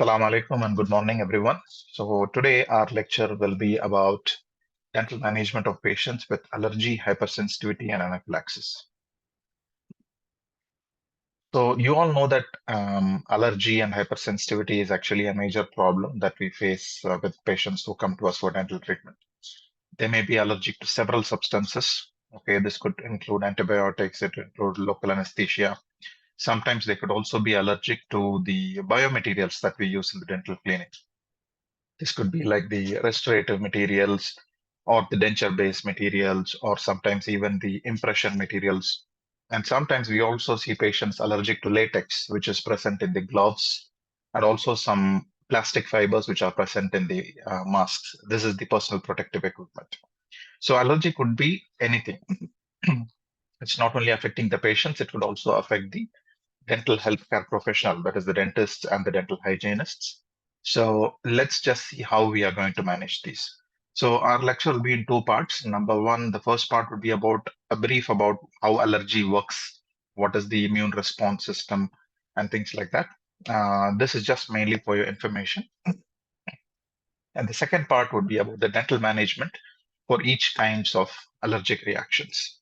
Assalamu alaikum and good morning, everyone. So, today our lecture will be about dental management of patients with allergy, hypersensitivity, and anaphylaxis. So, you all know that allergy and hypersensitivity is actually a major problem that we face with patients who come to us for dental treatment. They may be allergic to several substances. Okay, this could include antibiotics, it could include local anesthesia. Sometimes they could also be allergic to the biomaterials that we use in the dental clinic. This could be like the restorative materials or the denture-based materials, or sometimes even the impression materials. And sometimes we also see patients allergic to latex, which is present in the gloves, and also some plastic fibers which are present in the masks. This is the personal protective equipment. So allergy could be anything. It's not only affecting the patients, it could also affect the dental healthcare professional, that is the dentists and the dental hygienists. So let's just see how we are going to manage these. So our lecture will be in two parts. Number one, the first part would be about a brief about how allergy works, what is the immune response system, and things like that. This is just mainly for your information. And the second part would be about the dental management for each kinds of allergic reactions.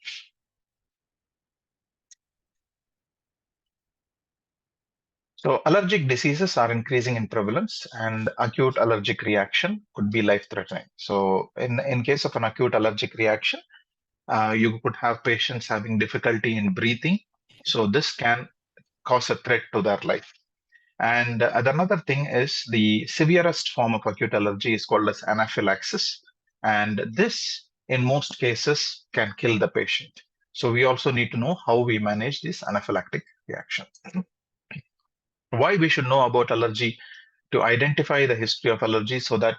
So allergic diseases are increasing in prevalence, and acute allergic reaction could be life-threatening. So in case of an acute allergic reaction, you could have patients having difficulty in breathing. So this can cause a threat to their life. And another thing is the severest form of acute allergy is called as anaphylaxis. And this, in most cases, can kill the patient. So we also need to know how we manage this anaphylactic reaction. Why we should know about allergy to identify the history of allergy so that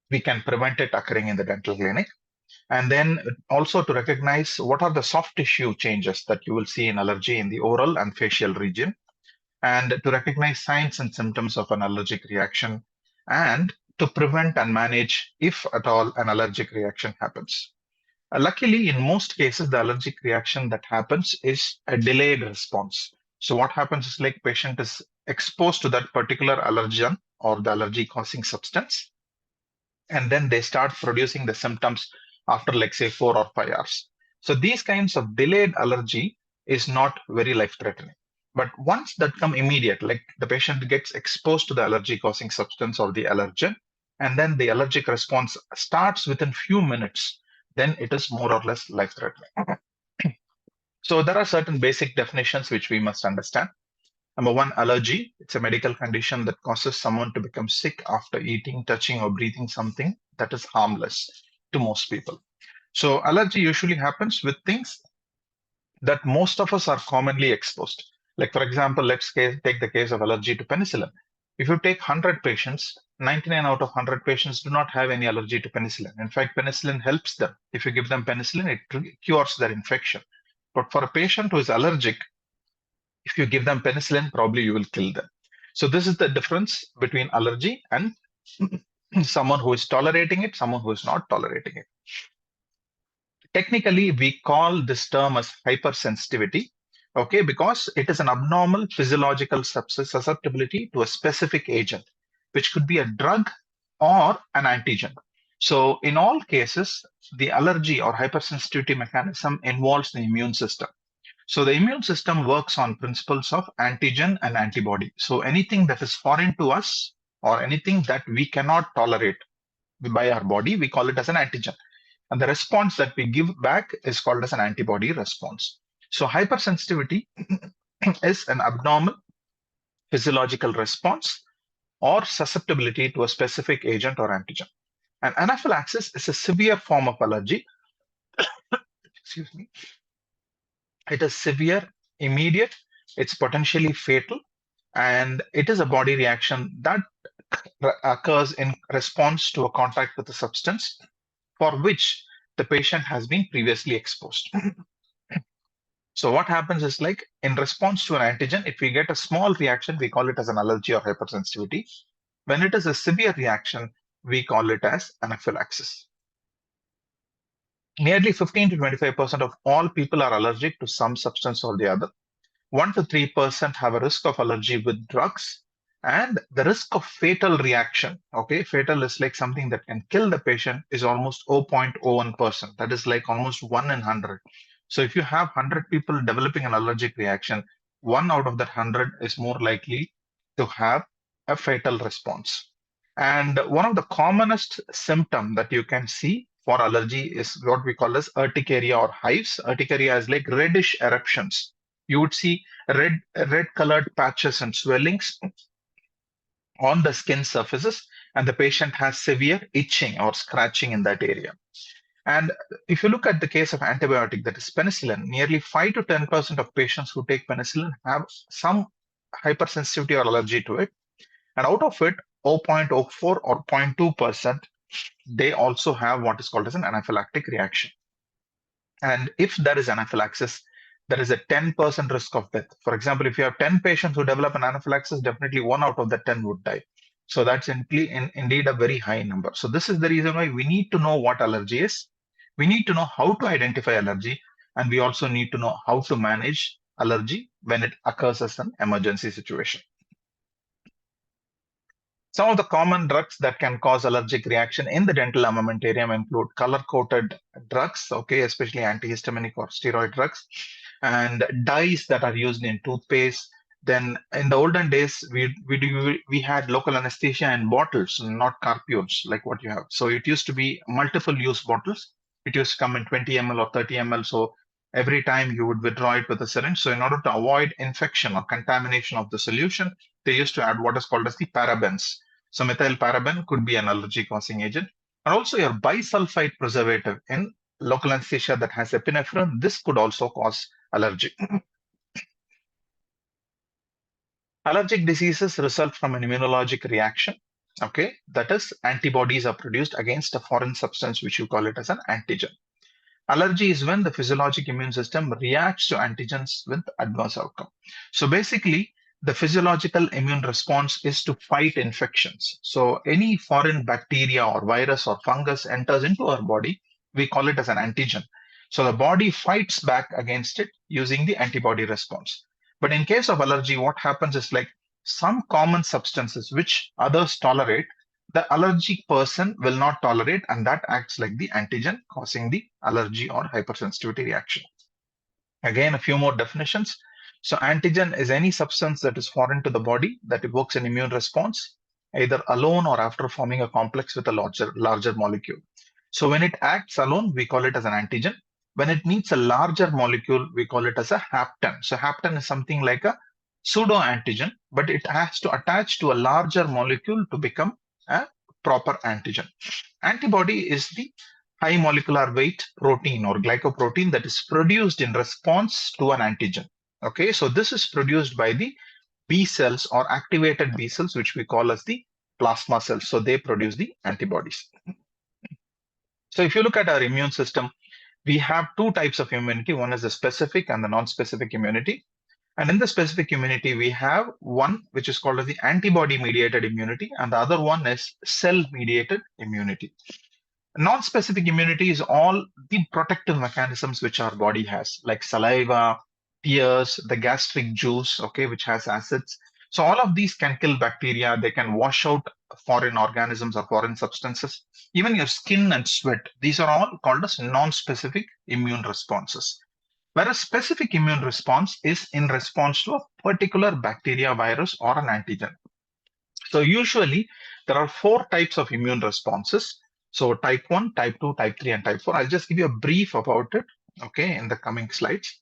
we can prevent it occurring in the dental clinic. And then also to recognize what are the soft tissue changes that you will see in allergy in the oral and facial region, and to recognize signs and symptoms of an allergic reaction, and to prevent and manage if at all an allergic reaction happens. Luckily, in most cases, the allergic reaction that happens is a delayed response. So what happens is like patient is exposed to that particular allergen or the allergy causing substance, and then they start producing the symptoms after like say 4 or 5 hours. So these kinds of delayed allergy is not very life threatening. But once that come immediate, like the patient gets exposed to the allergy causing substance or the allergen, and then the allergic response starts within few minutes, then it is more or less life threatening. So there are certain basic definitions which we must understand. Number one, allergy. It's a medical condition that causes someone to become sick after eating, touching, or breathing something that is harmless to most people. So allergy usually happens with things that most of us are commonly exposed. Like for example, take the case of allergy to penicillin. If you take 100 patients, 99 out of 100 patients do not have any allergy to penicillin. In fact, penicillin helps them. If you give them penicillin, it cures their infection. But for a patient who is allergic, if you give them penicillin, probably you will kill them. So this is the difference between allergy and someone who is tolerating it, someone who is not tolerating it. Technically, we call this term as hypersensitivity, okay, because it is an abnormal physiological susceptibility to a specific agent, which could be a drug or an antigen. So in all cases, the allergy or hypersensitivity mechanism involves the immune system. So the immune system works on principles of antigen and antibody. So anything that is foreign to us or anything that we cannot tolerate by our body, we call it as an antigen. And the response that we give back is called as an antibody response. So hypersensitivity is an abnormal physiological response or susceptibility to a specific agent or antigen. And anaphylaxis is a severe form of allergy. Excuse me. It is severe, immediate, it's potentially fatal, and it is a body reaction that occurs in response to a contact with a substance for which the patient has been previously exposed. So what happens is like in response to an antigen, if we get a small reaction, we call it as an allergy or hypersensitivity. When it is a severe reaction, we call it as anaphylaxis. Nearly 15 to 25% of all people are allergic to some substance or the other. 1 to 3% have a risk of allergy with drugs, And the risk of fatal reaction, okay, fatal is like something that can kill the patient, is almost 0.01%. That is like almost 1 in 100. So if you have 100 people developing an allergic reaction, one out of that 100 is more likely to have a fatal response. And one of the commonest symptom that you can see for allergy is what we call as urticaria or hives. Urticaria is like reddish eruptions. You would see red colored patches and swellings on the skin surfaces, and the patient has severe itching or scratching in that area. And if you look at the case of antibiotic, that is penicillin, nearly 5 to 10% of patients who take penicillin have some hypersensitivity or allergy to it. And out of it, 0.04 or 0.2%, they also have what is called as an anaphylactic reaction. And if there is anaphylaxis, there is a 10% risk of death. For example, if you have 10 patients who develop an anaphylaxis, definitely one out of the 10 would die. So that's indeed a very high number. So this is the reason why we need to know what allergy is. We need to know how to identify allergy, and we also need to know how to manage allergy when it occurs as an emergency situation. Some of the common drugs that can cause allergic reaction in the dental armamentarium include color-coated drugs, okay, especially antihistaminic or steroid drugs, and dyes that are used in toothpaste. Then in the olden days, we had local anesthesia in bottles, not carpiodes like what you have. So it used to be multiple use bottles. It used to come in 20 ml or 30 ml. So every time you would withdraw it with a syringe. So in order to avoid infection or contamination of the solution, they used to add what is called as the parabens. So methyl paraben could be an allergy causing agent. And also your bisulfite preservative in local anesthesia that has epinephrine, this could also cause allergy. Allergic diseases result from an immunologic reaction. Okay, that is, antibodies are produced against a foreign substance, which you call it as an antigen. Allergy is when the physiologic immune system reacts to antigens with adverse outcome. So basically, the physiological immune response is to fight infections. So any foreign bacteria or virus or fungus enters into our body, we call it as an antigen. So the body fights back against it using the antibody response. But in case of allergy, what happens is like some common substances which others tolerate, the allergic person will not tolerate, and that acts like the antigen causing the allergy or hypersensitivity reaction. Again, a few more definitions. So antigen is any substance that is foreign to the body that evokes an immune response, either alone or after forming a complex with a larger molecule. So when it acts alone, we call it as an antigen. When it needs a larger molecule, we call it as a hapten. So hapten is something like a pseudo antigen, but it has to attach to a larger molecule to become a proper antigen. Antibody is the high molecular weight protein or glycoprotein that is produced in response to an antigen. Okay, so this is produced by the B cells or activated B cells, which we call as the plasma cells. So they produce the antibodies. So if you look at our immune system, we have two types of immunity. One is the specific and the non-specific immunity. And in the specific immunity, we have one which is called as the antibody-mediated immunity, and the other one is cell-mediated immunity. Non-specific immunity is all the protective mechanisms which our body has, like saliva, tears, the gastric juice, okay, which has acids. So all of these can kill bacteria. They can wash out foreign organisms or foreign substances. Even your skin and sweat, these are all called as non-specific immune responses. Whereas specific immune response is in response to a particular bacteria, virus, or an antigen. So usually there are four types of immune responses. So type 1, type 2, type 3, and type 4. I'll just give you a brief about it, okay, in the coming slides.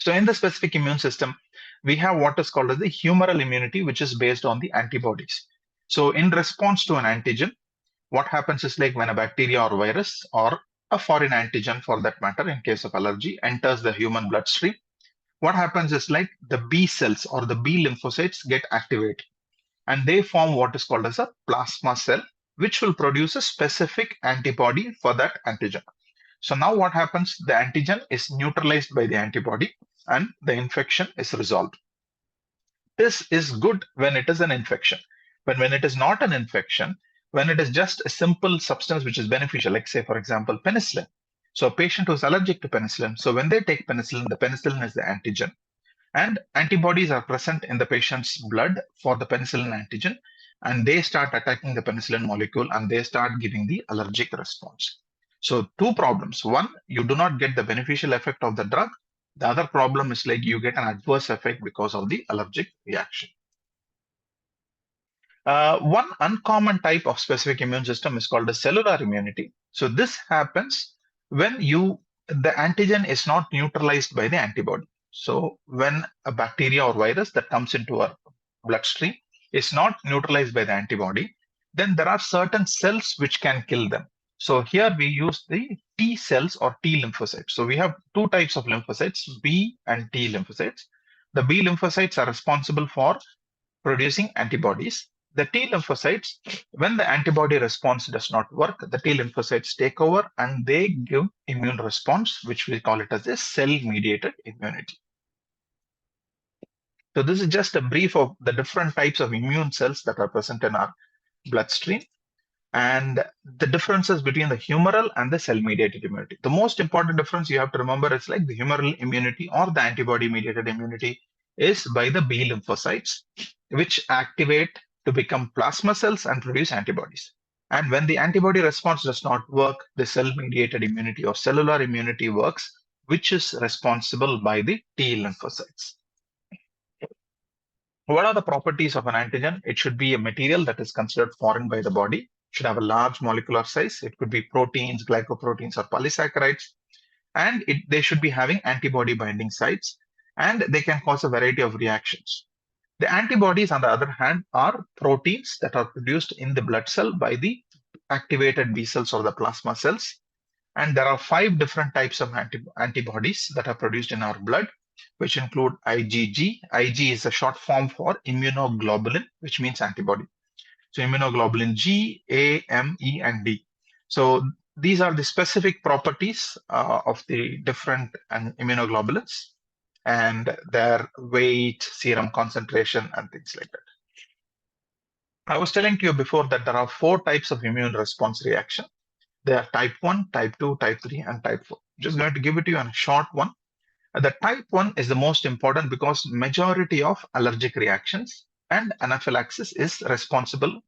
So in the specific immune system, we have what is called as the humoral immunity, which is based on the antibodies. So in response to an antigen, what happens is like when a bacteria or virus or a foreign antigen for that matter, in case of allergy, enters the human bloodstream, what happens is like the B cells or the B lymphocytes get activated, and they form what is called as a plasma cell, which will produce a specific antibody for that antigen. So now what happens? The antigen is neutralized by the antibody and the infection is resolved. This is good when it is an infection. But when it is not an infection, when it is just a simple substance which is beneficial, like say, for example, penicillin. So a patient who's allergic to penicillin, so when they take penicillin, the penicillin is the antigen. And antibodies are present in the patient's blood for the penicillin antigen, and they start attacking the penicillin molecule and they start giving the allergic response. So two problems. One, you do not get the beneficial effect of the drug. The other problem is like you get an adverse effect because of the allergic reaction. One uncommon type of specific immune system is called the cellular immunity. So this happens when the antigen is not neutralized by the antibody. So when a bacteria or virus that comes into our bloodstream is not neutralized by the antibody, then there are certain cells which can kill them. So here we use the T cells or T lymphocytes. So we have two types of lymphocytes, B and T lymphocytes. The B lymphocytes are responsible for producing antibodies. The T lymphocytes, when the antibody response does not work, the T lymphocytes take over and they give immune response, which we call it as a cell-mediated immunity. So this is just a brief of the different types of immune cells that are present in our bloodstream and the differences between the humoral and the cell-mediated immunity. The most important difference you have to remember is like the humoral immunity or the antibody-mediated immunity is by the B lymphocytes, which activate to become plasma cells and produce antibodies. And when the antibody response does not work, the cell-mediated immunity or cellular immunity works, which is responsible by the T lymphocytes. What are the properties of an antigen? It should be a material that is considered foreign by the body. It should have a large molecular size. It could be proteins, glycoproteins, or polysaccharides. And they should be having antibody binding sites. And they can cause a variety of reactions. The antibodies, on the other hand, are proteins that are produced in the blood cell by the activated B cells or the plasma cells. And there are 5 different types of antibodies that are produced in our blood, which include IgG. Ig is a short form for immunoglobulin, which means antibody. So immunoglobulin G, A, M, E, and D. So these are the specific properties of the different immunoglobulins and their weight, serum concentration, and things like that. I was telling to you before that there are 4 types of immune response reaction. They are type 1, type 2, type 3, and type 4. Just going to give it to you on a short one. The type 1 is the most important because majority of allergic reactions and anaphylaxis is responsible.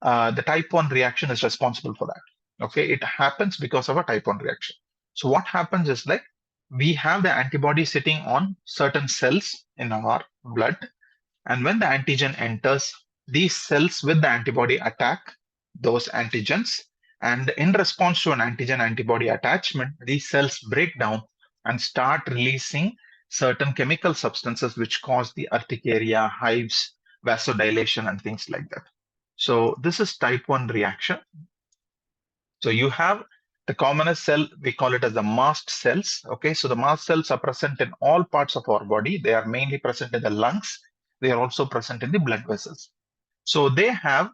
The type 1 reaction is responsible for that. Okay, it happens because of a type 1 reaction. So what happens is like we have the antibody sitting on certain cells in our blood, and when the antigen enters, these cells with the antibody attack those antigens. And in response to an antigen antibody attachment, these cells break down and start releasing certain chemical substances which cause the urticaria, hives, vasodilation, and things like that. So this is type 1 reaction. So you have the commonest cell, we call it as the mast cells. Okay, so the mast cells are present in all parts of our body. They are mainly present in the lungs. They are also present in the blood vessels. So they have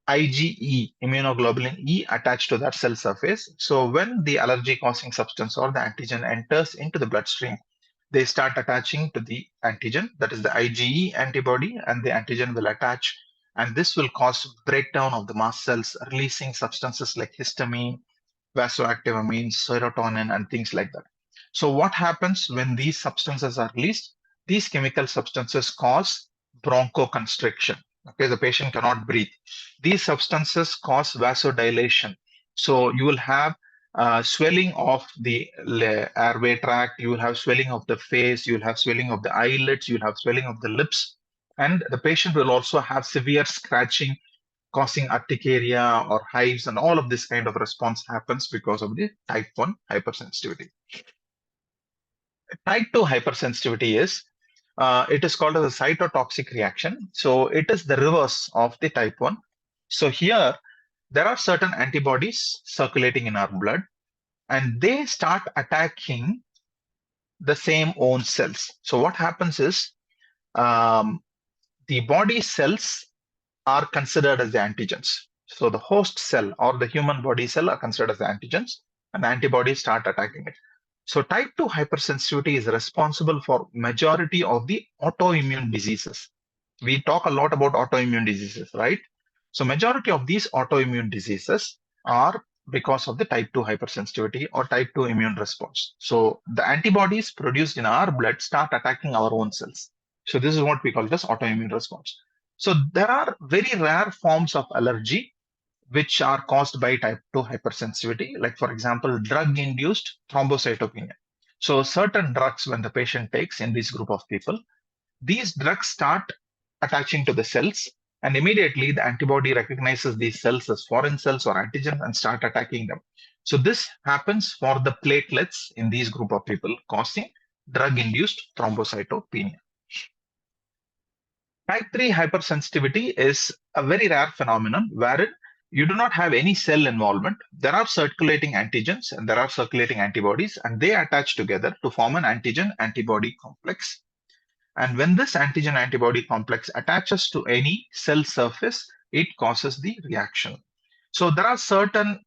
IgE, immunoglobulin E, attached to that cell surface. So when the allergy causing substance or the antigen enters into the bloodstream, they start attaching to the antigen, that is the IgE antibody, and the antigen will attach. And this will cause breakdown of the mast cells, releasing substances like histamine, vasoactive amines, serotonin, and things like that. So what happens when these substances are released? These chemical substances cause bronchoconstriction. Okay, the patient cannot breathe. These substances cause vasodilation. So you will have swelling of the airway tract, you will have swelling of the face, you will have swelling of the eyelids, you will have swelling of the lips, and the patient will also have severe scratching causing urticaria or hives, and all of this kind of response happens because of the type 1 hypersensitivity. Type 2 hypersensitivity is, it is called as a cytotoxic reaction. So it is the reverse of the type 1. So here, there are certain antibodies circulating in our blood, and they start attacking the same own cells. So what happens is, the body cells are considered as the antigens. So the host cell or the human body cell are considered as the antigens, and the antibodies start attacking it. So type 2 hypersensitivity is responsible for majority of the autoimmune diseases. We talk a lot about autoimmune diseases, right? So majority of these autoimmune diseases are because of the type 2 hypersensitivity or type 2 immune response. So the antibodies produced in our blood start attacking our own cells. So this is what we call it as autoimmune response. So there are very rare forms of allergy which are caused by type 2 hypersensitivity, like for example, drug-induced thrombocytopenia. So certain drugs when the patient takes in this group of people, these drugs start attaching to the cells, and immediately the antibody recognizes these cells as foreign cells or antigen and start attacking them. So this happens for the platelets in these group of people, causing drug-induced thrombocytopenia. Type 3 hypersensitivity is a very rare phenomenon wherein you do not have any cell involvement. There are circulating antigens and there are circulating antibodies, and they attach together to form an antigen antibody complex. And when this antigen antibody complex attaches to any cell surface, it causes the reaction. So there are certain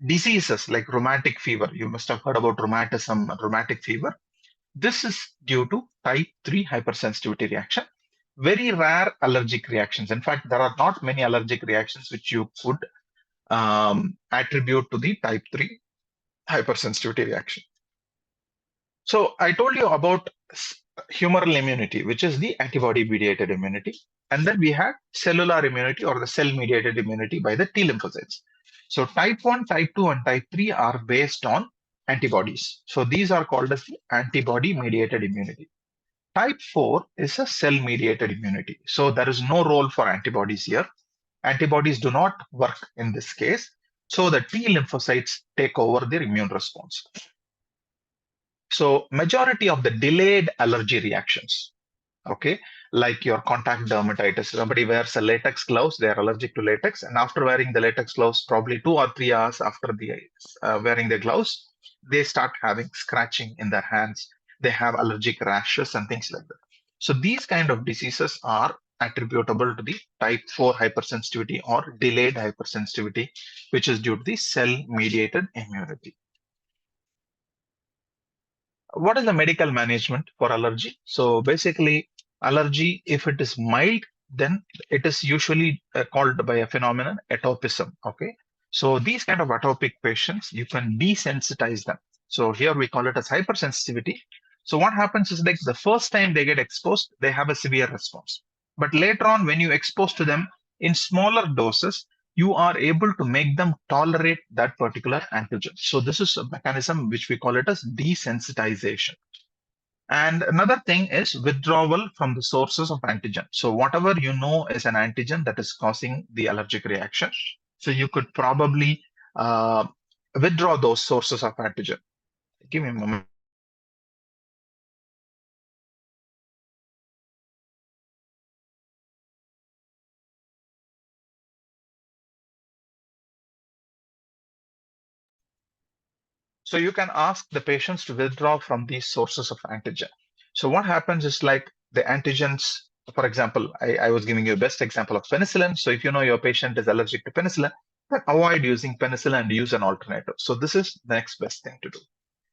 diseases like rheumatic fever. You must have heard about rheumatism, rheumatic fever. This is due to type 3 hypersensitivity reaction. Very rare allergic reactions. In fact, there are not many allergic reactions which you could attribute to the type 3 hypersensitivity reaction. So I told you about humoral immunity, which is the antibody-mediated immunity. And then we had cellular immunity or the cell-mediated immunity by the T lymphocytes. So type 1, type 2, and type 3 are based on antibodies. So these are called as the antibody-mediated immunity. Type 4 is a cell-mediated immunity. So there is no role for antibodies here. Antibodies do not work in this case. So the T lymphocytes take over their immune response. So majority of the delayed allergy reactions, okay, like your contact dermatitis, somebody wears a latex gloves, they are allergic to latex, and after wearing the latex gloves, probably 2 or 3 hours after wearing the gloves, they start having scratching in their hands. They have allergic rashes and things like that. So these kind of diseases are attributable to the type 4 hypersensitivity or delayed hypersensitivity, which is due to the cell-mediated immunity. What is the medical management for allergy? So basically, allergy, if it is mild, then it is usually called by a phenomenon atopism. Okay, so these kind of atopic patients, you can desensitize them. So here we call it as hypersensitivity. So what happens is like the first time they get exposed, they have a severe response. But later on, when you expose to them in smaller doses, you are able to make them tolerate that particular antigen. So this is a mechanism which we call it as desensitization. And another thing is withdrawal from the sources of antigen. So whatever you know is an antigen that is causing the allergic reaction, so you could probably withdraw those sources of antigen. Give me a moment. So you can ask the patients to withdraw from these sources of antigen. So what happens is like the antigens, for example, I was giving you a best example of penicillin. So if you know your patient is allergic to penicillin, then avoid using penicillin and use an alternative. So this is the next best thing to do.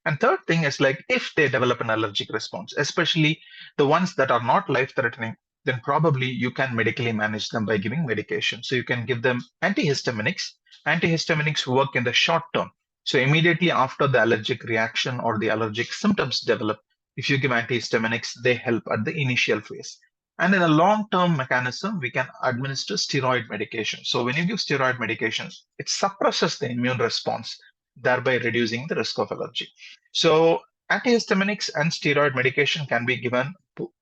And third thing is like if they develop an allergic response, especially the ones that are not life-threatening, then probably you can medically manage them by giving medication. So you can give them antihistaminics. Antihistaminics work in the short term. So immediately after the allergic reaction or the allergic symptoms develop, if you give antihistaminics, they help at the initial phase. And in a long-term mechanism, we can administer steroid medication. So when you give steroid medication, it suppresses the immune response, thereby reducing the risk of allergy. So antihistaminics and steroid medication can be given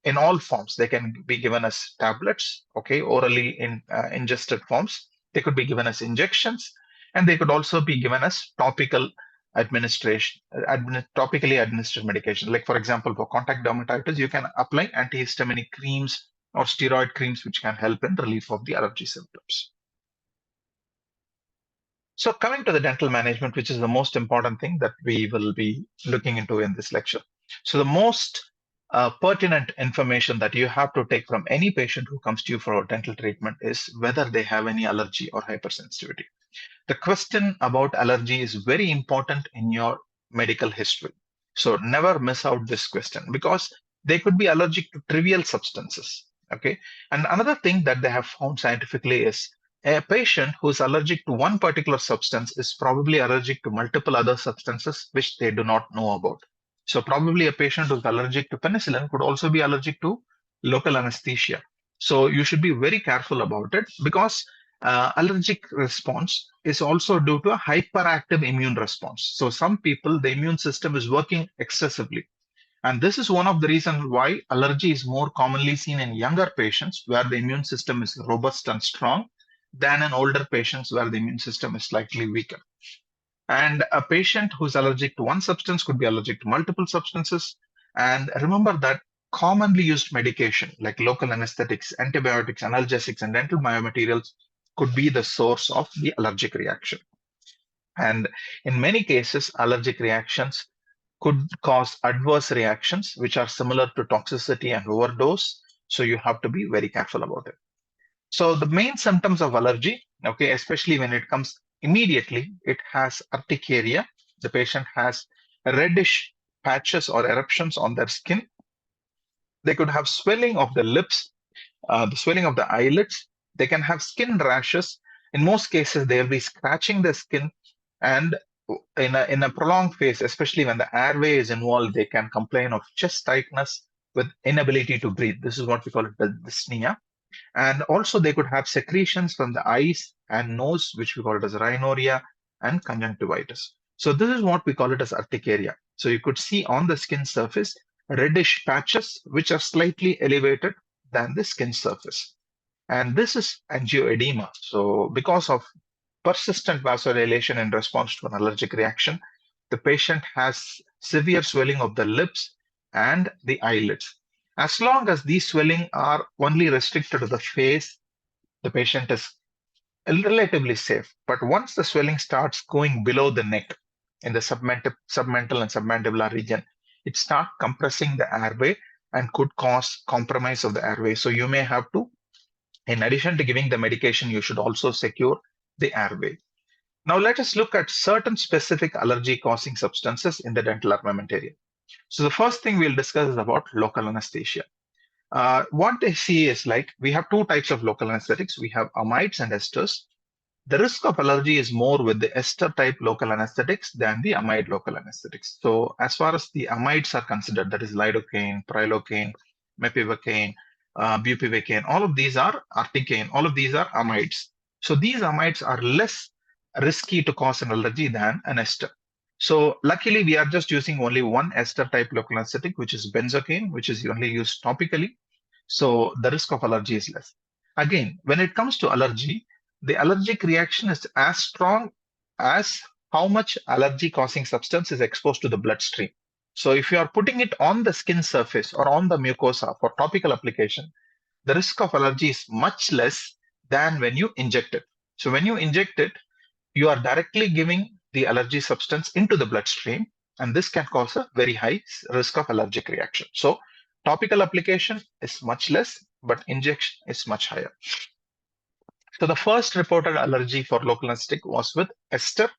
in all forms. They can be given as tablets, okay, orally in ingested forms. They could be given as injections, and they could also be given as topical administration, topically administered medication. Like for example, for contact dermatitis, you can apply antihistaminic creams or steroid creams, which can help in relief of the allergy symptoms. So coming to the dental management, which is the most important thing that we will be looking into in this lecture. So the most pertinent information that you have to take from any patient who comes to you for a dental treatment is whether they have any allergy or hypersensitivity. The question about allergy is very important in your medical history. So never miss out this question because they could be allergic to trivial substances. Okay. And another thing that they have found scientifically is A patient who's allergic to one particular substance is probably allergic to multiple other substances which they do not know about. So probably a patient who's allergic to penicillin could also be allergic to local anesthesia. So you should be very careful about it, because allergic response is also due to a hyperactive immune response. So some people, the immune system is working excessively. And this is one of the reasons why allergy is more commonly seen in younger patients where the immune system is robust and strong than in older patients where the immune system is slightly weaker. And a patient who's allergic to one substance could be allergic to multiple substances. And remember that commonly used medication like local anesthetics, antibiotics, analgesics, and dental biomaterials could be the source of the allergic reaction. And in many cases, allergic reactions could cause adverse reactions, which are similar to toxicity and overdose. So you have to be very careful about it. So the main symptoms of allergy, okay, especially when it comes immediately, it has urticaria. The patient has reddish patches or eruptions on their skin. They could have swelling of the lips, the swelling of the eyelids. They can have skin rashes. In most cases, they'll be scratching the skin, and in a prolonged phase, especially when the airway is involved, they can complain of chest tightness with inability to breathe. This is what we call it the dyspnea. And also they could have secretions from the eyes and nose, which we call it as rhinorrhea and conjunctivitis. So this is what we call it as urticaria. So you could see on the skin surface reddish patches which are slightly elevated than the skin surface. And this is angioedema. So because of persistent vasodilation in response to an allergic reaction, the patient has severe swelling of the lips and the eyelids. As long as these swelling are only restricted to the face, the patient is relatively safe. But once the swelling starts going below the neck in the submental and submandibular region, it starts compressing the airway and could cause compromise of the airway. So you may have to, in addition to giving the medication, you should also secure the airway. Now let us look at certain specific allergy causing substances in the dental armamentarium. So the first thing we'll discuss is about local anesthesia. What they see is like we have two types of local anesthetics. We have amides and esters. The risk of allergy is more with the ester type local anesthetics than the amide local anesthetics. So as far as the amides are considered, that is lidocaine, prilocaine, mepivacaine, bupivacaine, all of these are articaine, all of these are amides. So these amides are less risky to cause an allergy than an ester. So luckily, we are just using only one ester type local anesthetic, which is benzocaine, which is only used topically. So the risk of allergy is less. Again, when it comes to allergy, the allergic reaction is as strong as how much allergy causing substance is exposed to the bloodstream. So if you are putting it on the skin surface or on the mucosa for topical application, the risk of allergy is much less than when you inject it. So when you inject it, you are directly giving the allergy substance into the bloodstream, and this can cause a very high risk of allergic reaction. So topical application is much less, but injection is much higher. So the first reported allergy for local anesthetic was with ester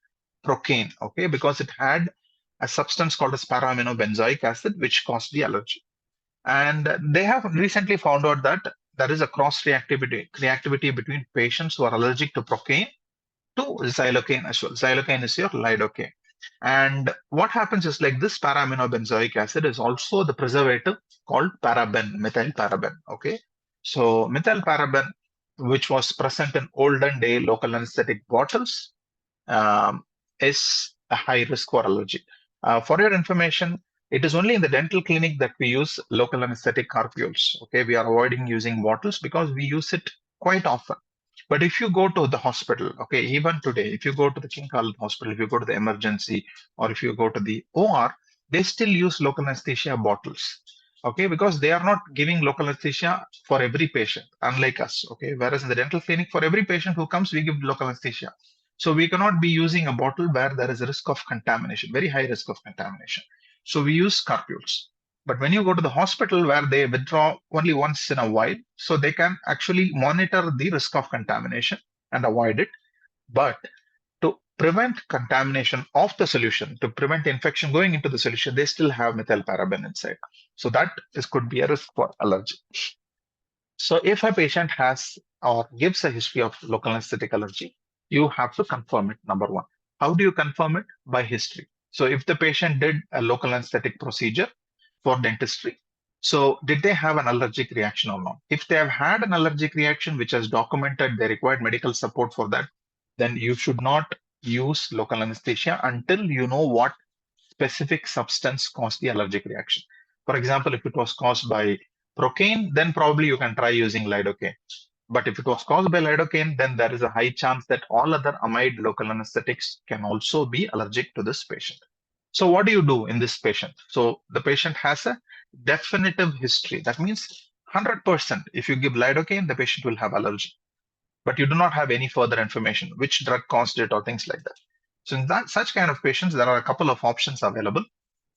procaine, okay, because it had a substance called as para-aminobenzoic acid, which caused the allergy. And they have recently found out that there is a cross reactivity between patients who are allergic to procaine to xylocaine as well. Xylocaine is your lidocaine. And what happens is like this para-aminobenzoic acid is also the preservative called paraben, methyl paraben. Okay. So methyl paraben, which was present in olden day local anesthetic bottles, um, is a high risk for allergy. For your information, it is only in the dental clinic that we use local anesthetic carpules. Okay, we are avoiding using bottles because we use it quite often. But if you go to the hospital, okay, even today, if you go to the King Khalid Hospital, if you go to the emergency, or if you go to the OR, they still use local anesthesia bottles. Okay, because they are not giving local anesthesia for every patient, unlike us. Okay, whereas in the dental clinic, for every patient who comes, we give local anesthesia. So we cannot be using a bottle where there is a risk of contamination, very high risk of contamination. So we use carpules. But when you go to the hospital where they withdraw only once in a while, so they can actually monitor the risk of contamination and avoid it. But to prevent contamination of the solution, to prevent infection going into the solution, they still have methylparaben inside. So that could be a risk for allergy. So if a patient has or gives a history of local anesthetic allergy, you have to confirm it, number one. How do you confirm it? By history. So if the patient did a local anesthetic procedure for dentistry, so did they have an allergic reaction or not? If they have had an allergic reaction which has documented they required medical support for that, then you should not use local anesthesia until you know what specific substance caused the allergic reaction. For example, if it was caused by procaine, then probably you can try using lidocaine. But if it was caused by lidocaine, then there is a high chance that all other amide local anesthetics can also be allergic to this patient. So what do you do in this patient? So the patient has a definitive history. That means 100%. If you give lidocaine, the patient will have allergy, but you do not have any further information, which drug caused it or things like that. So in such kind of patients, there are a couple of options available.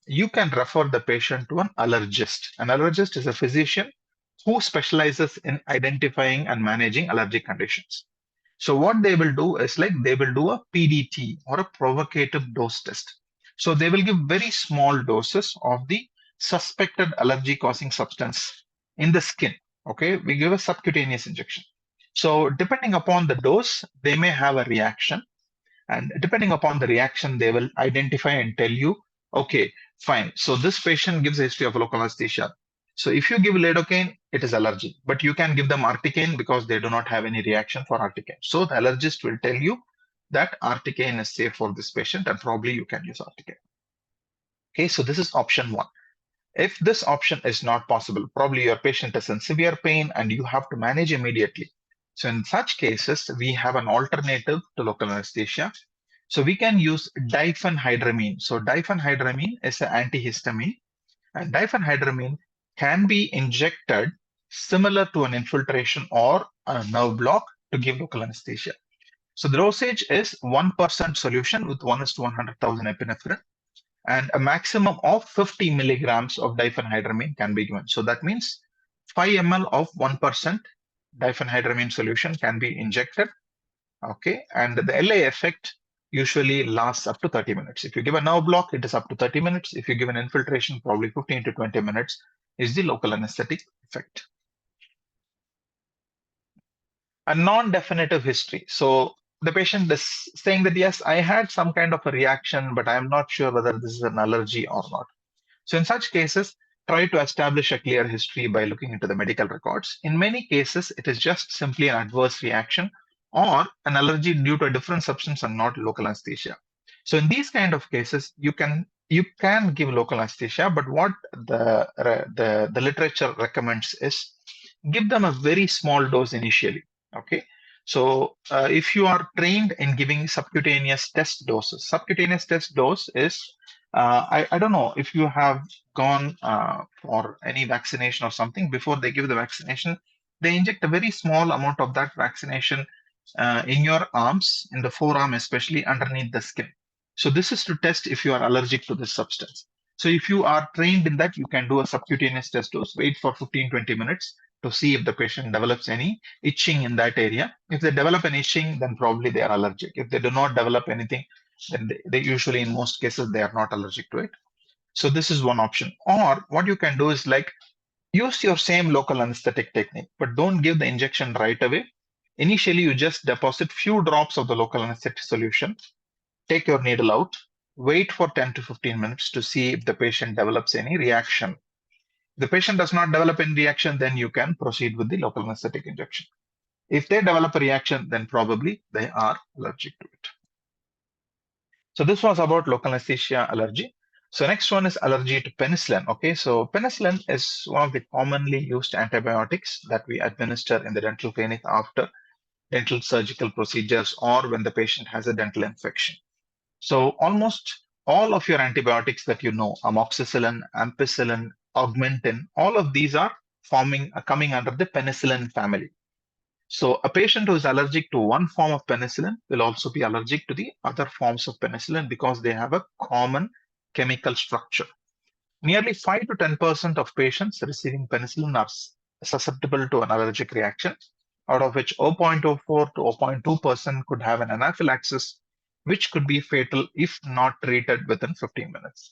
You can refer the patient to an allergist. An allergist is a physician who specializes in identifying and managing allergic conditions. So what they will do is like they will do a PDT or a provocative dose test. So they will give very small doses of the suspected allergy causing substance in the skin. Okay, we give a subcutaneous injection. So depending upon the dose, they may have a reaction, and depending upon the reaction, they will identify and tell you, okay, fine. So this patient gives a history of local anesthesia. So if you give lidocaine, it is allergy, but you can give them articaine because they do not have any reaction for articaine. So the allergist will tell you that articaine is safe for this patient and probably you can use articaine. Okay, so this is option one. If this option is not possible, probably your patient is in severe pain and you have to manage immediately. So in such cases, we have an alternative to local anesthesia. So we can use diphenhydramine. So diphenhydramine is an antihistamine, and diphenhydramine can be injected similar to an infiltration or a nerve block to give local anesthesia. So the dosage is 1% solution with 1 is to 100,000 epinephrine, and a maximum of 50 milligrams of diphenhydramine can be given. So that means 5 ml of 1% diphenhydramine solution can be injected. Okay, and the LA effect usually lasts up to 30 minutes. If you give a nerve block, it is up to 30 minutes. If you give an infiltration, probably 15 to 20 minutes is the local anesthetic effect. A non-definitive history. So the patient is saying that, yes, I had some kind of a reaction, but I'm not sure whether this is an allergy or not. So in such cases, try to establish a clear history by looking into the medical records. In many cases, it is just simply an adverse reaction or an allergy due to a different substance and not local anesthesia. So in these kind of cases, you can give local anesthesia, but what the literature recommends is give them a very small dose initially. Okay. So if you are trained in giving subcutaneous test doses, subcutaneous test dose is I don't know if you have gone for any vaccination or something. Before they give the vaccination, they inject a very small amount of that vaccination in your arms, in the forearm, especially underneath the skin. So this is to test if you are allergic to this substance. So if you are trained in that, you can do a subcutaneous test dose, wait for 15-20 minutes to see if the patient develops any itching in that area. If they develop an itching, then probably they are allergic. If they do not develop anything, then they usually, in most cases, they are not allergic to it. So this is one option. Or what you can do is like use your same local anesthetic technique, but don't give the injection right away. Initially, you just deposit few drops of the local anesthetic solution, take your needle out, wait for 10 to 15 minutes to see if the patient develops any reaction. If the patient does not develop any reaction, then you can proceed with the local anesthetic injection. If they develop a reaction, then probably they are allergic to it. So this was about local anesthesia allergy. So next one is allergy to penicillin. Okay, so penicillin is one of the commonly used antibiotics that we administer in the dental clinic after dental surgical procedures or when the patient has a dental infection. So almost all of your antibiotics that you know, amoxicillin, ampicillin, augmentin, all of these are coming under the penicillin family. So a patient who is allergic to one form of penicillin will also be allergic to the other forms of penicillin because they have a common chemical structure. Nearly 5 to 10% of patients receiving penicillin are susceptible to an allergic reaction, out of which 0.04 to 0.2% could have an anaphylaxis, which could be fatal if not treated within 15 minutes.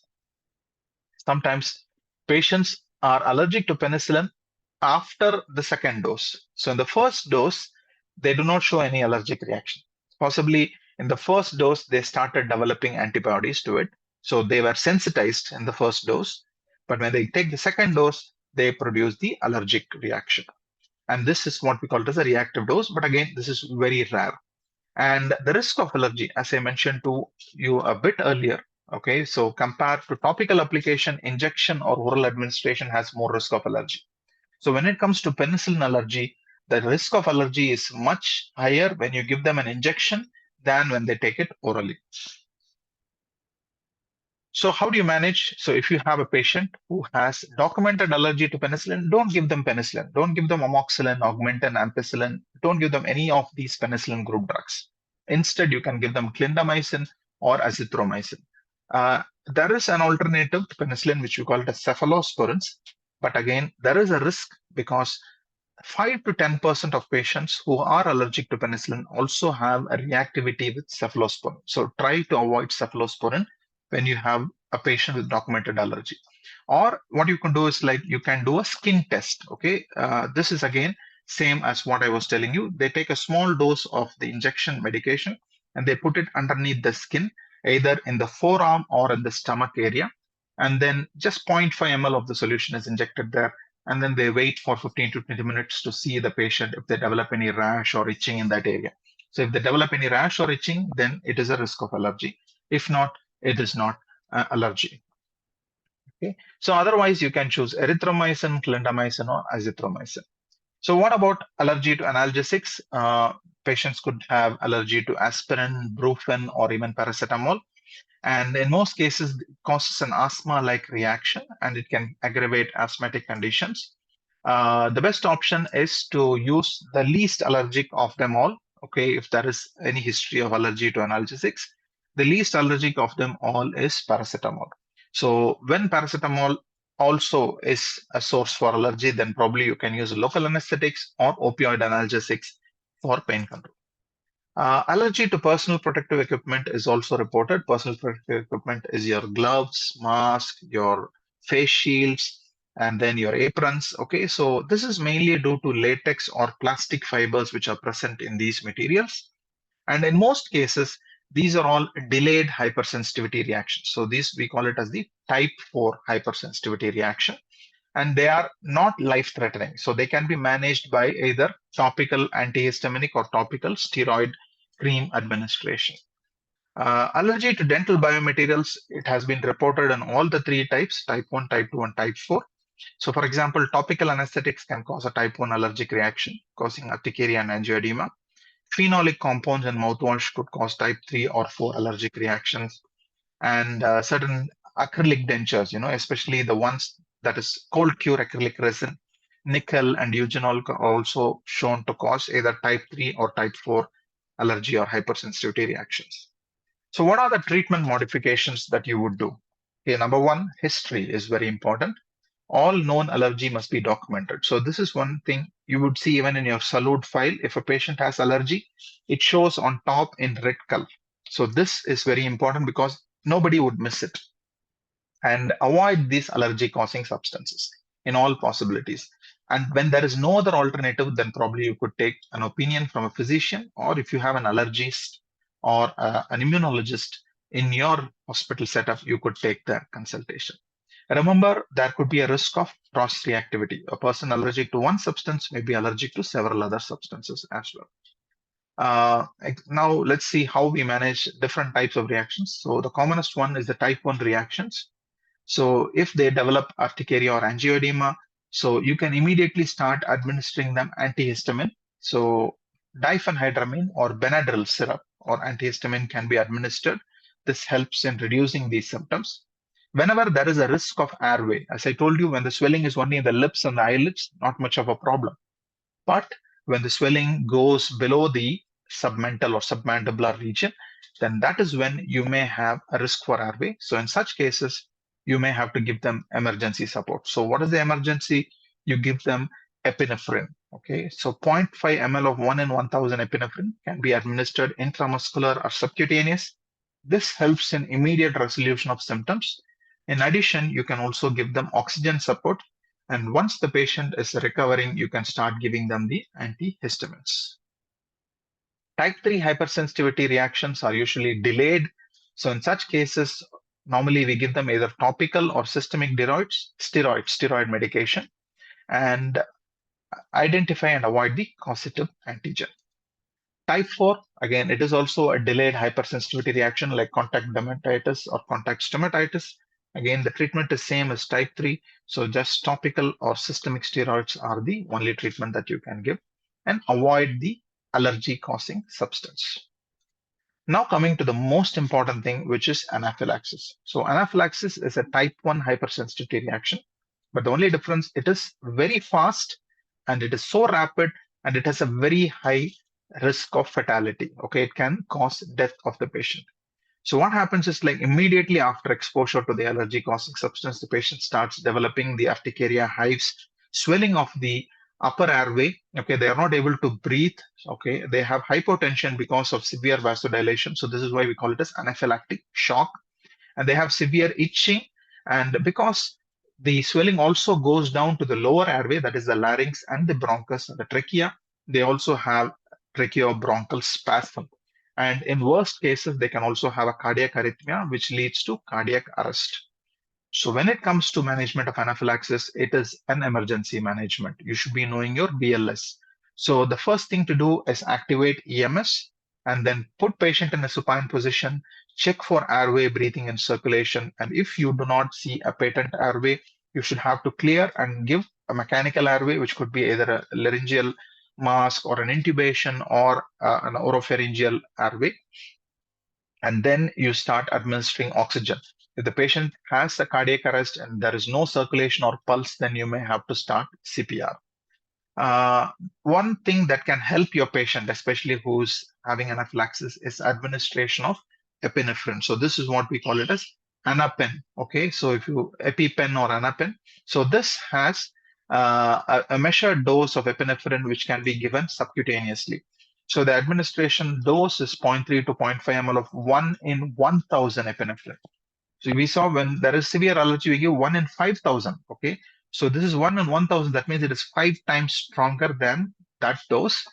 Sometimes patients are allergic to penicillin after the second dose. So in the first dose, they do not show any allergic reaction. Possibly in the first dose, they started developing antibodies to it. So they were sensitized in the first dose. But when they take the second dose, they produce the allergic reaction. And this is what we call it as a reactive dose. But again, this is very rare. And the risk of allergy, as I mentioned to you a bit earlier, okay, so compared to topical application, injection or oral administration has more risk of allergy. So when it comes to penicillin allergy, the risk of allergy is much higher when you give them an injection than when they take it orally. So how do you manage? So if you have a patient who has documented allergy to penicillin, don't give them penicillin. Don't give them amoxicillin, augmentin, ampicillin. Don't give them any of these penicillin group drugs. Instead, you can give them clindamycin or azithromycin. There is an alternative to penicillin, which we call it as cephalosporins. But again, there is a risk because 5 to 10% of patients who are allergic to penicillin also have a reactivity with cephalosporin. So try to avoid cephalosporin when you have a patient with documented allergy. Or what you can do is like you can do a skin test. Okay, this is again same as what I was telling you. They take a small dose of the injection medication and they put it underneath the skin, either in the forearm or in the stomach area. And then just zero point 0.5 ml of the solution is injected there, and then they wait for 15 to 20 minutes to see the patient if they develop any rash or itching in that area. So if they develop any rash or itching, then it is a risk of allergy. If not, it is not allergy. Okay. So otherwise, you can choose erythromycin, clindamycin, or azithromycin. So what about allergy to analgesics? Patients could have allergy to aspirin, brufen, or even paracetamol. And in most cases, it causes an asthma-like reaction and it can aggravate asthmatic conditions. The best option is to use the least allergic of them all. Okay, if there is any history of allergy to analgesics, the least allergic of them all is paracetamol. So when paracetamol also is a source for allergy, then probably you can use local anesthetics or opioid analgesics for pain control. Allergy to personal protective equipment is also reported. Personal protective equipment is your gloves, mask, your face shields, and then your aprons. Okay, so this is mainly due to latex or plastic fibers which are present in these materials. And in most cases, these are all delayed hypersensitivity reactions. So these we call it as the type 4 hypersensitivity reaction, and they are not life-threatening. So they can be managed by either topical antihistaminic or topical steroid cream administration. Allergy to dental biomaterials, it has been reported in all the three types, type 1, type 2, and type 4. So for example, topical anesthetics can cause a type 1 allergic reaction, causing urticaria and angioedema. Phenolic compounds in mouthwash could cause type 3 or 4 allergic reactions. And certain acrylic dentures, especially the ones that is cold cure acrylic resin, nickel and eugenol are also shown to cause either type 3 or type 4 allergy or hypersensitivity reactions. So what are the treatment modifications that you would do? Okay, number one, history is very important. All known allergy must be documented. So this is one thing you would see even in your salute file. If a patient has allergy, it shows on top in red color. So this is very important because nobody would miss it. And avoid these allergy causing substances in all possibilities. And when there is no other alternative, then probably you could take an opinion from a physician, or if you have an allergist or an immunologist in your hospital setup, you could take their consultation. Remember, there could be a risk of cross reactivity. A person allergic to one substance may be allergic to several other substances as well. Now let's see how we manage different types of reactions. So the commonest one is the type 1 reactions. So if they develop urticaria or angioedema, so you can immediately start administering them antihistamine. So diphenhydramine or Benadryl syrup or antihistamine can be administered. This helps in reducing these symptoms. Whenever there is a risk of airway, as I told you, when the swelling is only in the lips and the eyelids, not much of a problem. But when the swelling goes below the submental or submandibular region, then that is when you may have a risk for airway. So in such cases, you may have to give them emergency support. So what is the emergency? You give them epinephrine. Okay, so 0.5 ml of 1 in 1000 epinephrine can be administered intramuscular or subcutaneous. This helps in immediate resolution of symptoms. In addition, you can also give them oxygen support, and once the patient is recovering, you can start giving them the antihistamines. Type 3 hypersensitivity reactions are usually delayed. So in such cases, normally we give them either topical or systemic steroid medication, and identify and avoid the causative antigen. Type 4, again, it is also a delayed hypersensitivity reaction like contact dermatitis or contact stomatitis. Again, the treatment is same as type 3. So just topical or systemic steroids are the only treatment that you can give, and avoid the allergy causing substance. Now coming to the most important thing, which is anaphylaxis. So anaphylaxis is a type 1 hypersensitivity reaction, but the only difference, it is very fast and it is so rapid and it has a very high risk of fatality. Okay, it can cause death of the patient. So what happens is, like, immediately after exposure to the allergy causing substance, the patient starts developing the urticaria, hives, swelling of the upper airway. Okay, they are not able to breathe. Okay, they have hypotension because of severe vasodilation. So this is why we call it as anaphylactic shock. And they have severe itching. And because the swelling also goes down to the lower airway, that is the larynx and the bronchus and the trachea, they also have tracheobronchial spasm. And in worst cases, they can also have a cardiac arrhythmia, which leads to cardiac arrest. So when it comes to management of anaphylaxis, it is an emergency management. You should be knowing your BLS. So the first thing to do is activate EMS and then put patient in a supine position, check for airway, breathing and circulation. And if you do not see a patent airway, you should have to clear and give a mechanical airway, which could be either a laryngeal mask or an intubation or an oropharyngeal airway, and then you start administering oxygen. If the patient has a cardiac arrest and there is no circulation or pulse, then you may have to start CPR. One thing that can help your patient, especially who's having anaphylaxis, is administration of epinephrine. So this is what we call it as anapen. Okay, so if you EpiPen or anapen, so this has a measured dose of epinephrine which can be given subcutaneously. So the administration dose is 0.3 to 0.5 ml of 1 in 1,000 epinephrine. So we saw when there is severe allergy, we give 1 in 5,000. Okay. So this is 1 in 1,000. That means it is 5 times stronger than that dose.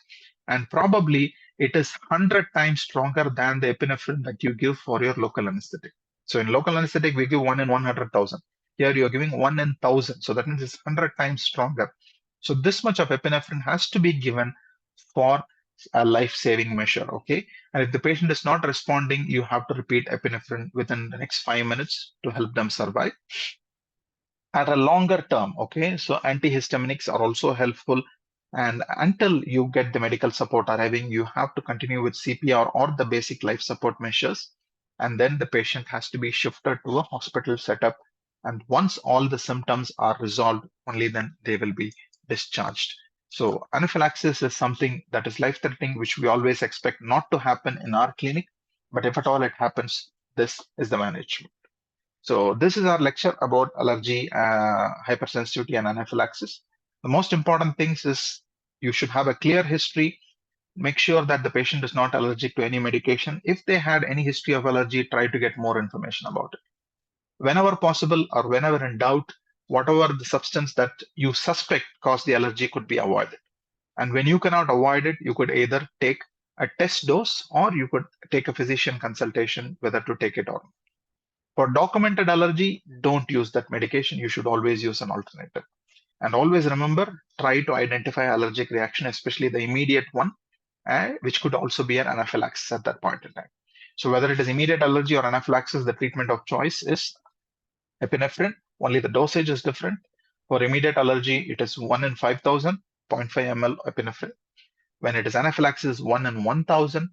And probably it is 100 times stronger than the epinephrine that you give for your local anesthetic. So in local anesthetic, we give 1 in 100,000. Here you're giving 1 in 1,000. So that means it's 100 times stronger. So this much of epinephrine has to be given for a life-saving measure. Okay. And if the patient is not responding, you have to repeat epinephrine within the next 5 minutes to help them survive. At a longer term, okay, so antihistaminics are also helpful. And until you get the medical support arriving, you have to continue with CPR or the basic life support measures. And then the patient has to be shifted to a hospital setup. And once all the symptoms are resolved, only then they will be discharged. So anaphylaxis is something that is life-threatening, which we always expect not to happen in our clinic. But if at all it happens, this is the management. So this is our lecture about allergy, hypersensitivity, and anaphylaxis. The most important things is you should have a clear history. Make sure that the patient is not allergic to any medication. If they had any history of allergy, try to get more information about it. Whenever possible or whenever in doubt, whatever the substance that you suspect caused the allergy could be avoided. And when you cannot avoid it, you could either take a test dose or you could take a physician consultation whether to take it or not. For documented allergy, don't use that medication. You should always use an alternative. And always remember, try to identify allergic reaction, especially the immediate one, which could also be an anaphylaxis at that point in time. So whether it is immediate allergy or anaphylaxis, the treatment of choice is epinephrine. Only the dosage is different. For immediate allergy, it is 1 in 5,000, 0.5 ml epinephrine. When it is anaphylaxis, 1 in 1,000.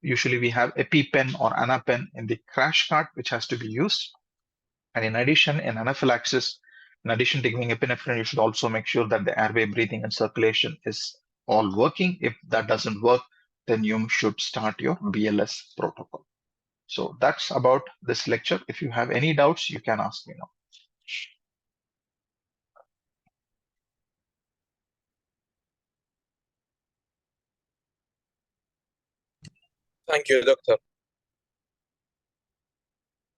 Usually we have EpiPen or Anapen in the crash cart, which has to be used. And in addition, in anaphylaxis, in addition to giving epinephrine, you should also make sure that the airway, breathing, and circulation is all working. If that doesn't work, then you should start your BLS protocol. So that's about this lecture. If you have any doubts, you can ask me now. Thank you, Doctor.